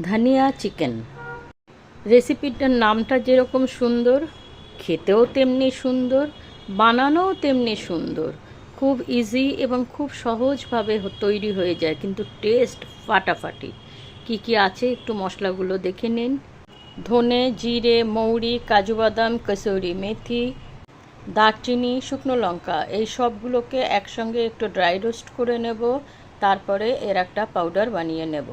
ধনিয়া চিকেন রেসিপিটার নামটা যেরকম সুন্দর, খেতেও তেমনি সুন্দর, বানানোও তেমনি সুন্দর। খুব ইজি এবং খুব সহজভাবে তৈরি হয়ে যায়, কিন্তু টেস্ট ফাটাফাটি। কি কি আছে একটু মশলাগুলো দেখে নিন। ধনে, জিরে, মৌরি, কাজু বাদাম, কসুরি মেথি, দারচিনি, শুকনো লঙ্কা, এই সবগুলোকে একসঙ্গে একটু ড্রাই রোস্ট করে নেব। তারপরে এর একটা পাউডার বানিয়ে নেব।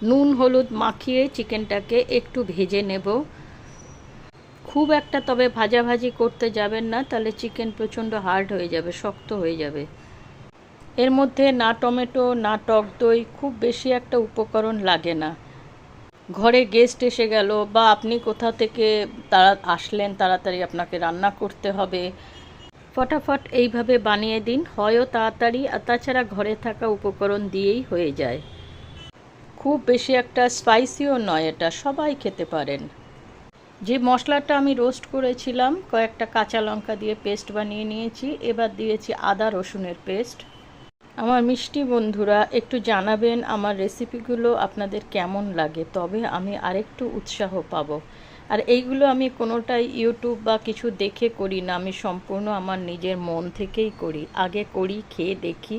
নুন হলুদ মাখিয়ে চিকেনটাকে একটু ভেজে নেব। খুব একটা তবে ভাজাভাজি করতে যাবেন না, তাহলে চিকেন প্রচণ্ড হার্ড হয়ে যাবে, শক্ত হয়ে যাবে। এর মধ্যে না টমেটো না টক দই, খুব বেশি একটা উপকরণ লাগে না। ঘরে গেস্ট এসে গেল বা আপনি কোথা থেকে আসলেন, তাড়াতাড়ি আপনাকে রান্না করতে হবে, ফটাফট এইভাবে বানিয়ে দিন, হয়ও তাড়াতাড়ি, আর তাছাড়া ঘরে থাকা উপকরণ দিয়েই হয়ে যায়। খুব বেশি একটা স্পাইসিও নয়, এটা সবাই খেতে পারেন। যে মশলাটা আমি রোস্ট করেছিলাম, কয়েকটা কাঁচা লঙ্কা দিয়ে পেস্ট বানিয়ে নিয়েছি। এবার দিয়েছি আদা রসুনের পেস্ট। আমার মিষ্টি বন্ধুরা, একটু জানাবেন আমার রেসিপিগুলো আপনাদের কেমন লাগে, তবে আমি আরেকটু উৎসাহ পাবো। আর এইগুলো আমি কোনোটাই ইউটিউব বা কিছু দেখে করি না, আমি সম্পূর্ণ আমার নিজের মন থেকেই করি। আগে করি, খেয়ে দেখি,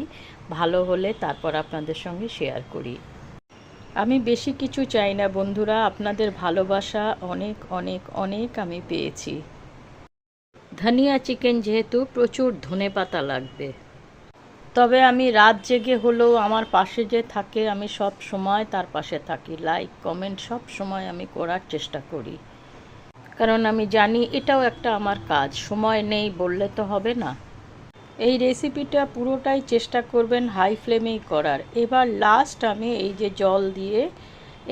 ভালো হলে তারপর আপনাদের সঙ্গে শেয়ার করি। আমি বেশি কিছু চাই না বন্ধুরা, আপনাদের ভালোবাসা অনেক অনেক অনেক আমি পেয়েছি। ধনিয়া চিকেন যেহেতু প্রচুর ধনেপাতা লাগবে, তবে আমি রাত জেগে হলেও আমার পাশে যে থাকে, আমি সব সময় তার পাশে থাকি, লাইক কমেন্ট সব সময় আমি করার চেষ্টা করি। কারণ আমি জানি এটাও একটা আমার কাজ, সময় নেই বললে তো হবে না। এই রেসিপিটা পুরোটাই চেষ্টা করবেন হাই ফ্লেমেই করার। এবার লাস্ট আমি এই যে জল দিয়ে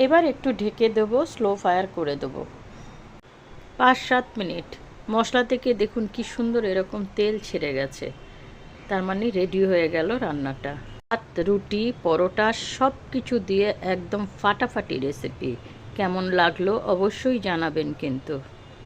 এবার একটু ঢেকে দেবো, স্লো ফায়ার করে দেবো 5-7 মিনিট। মশলা থেকে দেখুন কি সুন্দর এরকম তেল ছেড়ে গেছে, তার মানে রেডি হয়ে গেল রান্নাটা। ভাত, রুটি, পরোটা সব কিছু দিয়ে একদম ফাটাফাটি রেসিপি। কেমন লাগলো অবশ্যই জানাবেন কিন্তু।